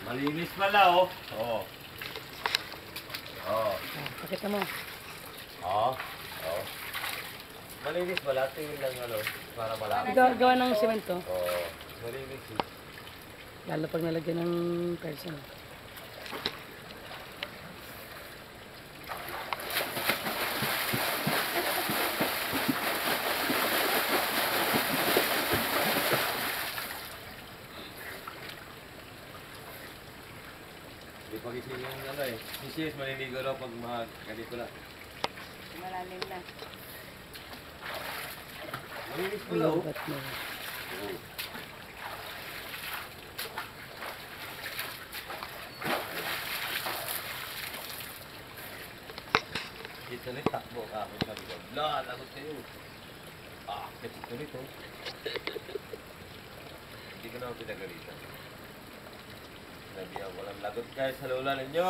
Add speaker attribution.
Speaker 1: Malinis pala, oh. Oo. Oo.
Speaker 2: Pakita mo.
Speaker 1: Oo. Oo. Malinis pala. Tingin lang, ano, para malaki.
Speaker 2: Gawa ng semento.
Speaker 1: Oo. Malinis eh.
Speaker 2: Lalo pag nalagyan ng person.
Speaker 1: Di pagising yung ano eh. Si Sis, maliligo raw pag mga ganito na.
Speaker 3: Malalim na.
Speaker 1: Malinis pala, oh.
Speaker 2: Lubat mo.
Speaker 1: Oo. Dito ulit, takbo ka ako sabi ko. Lagot kayo. Kasi ito nito. Hindi ko na ako pinagalitan. Sinabi ako, walang lagot guys sa lola ninyo.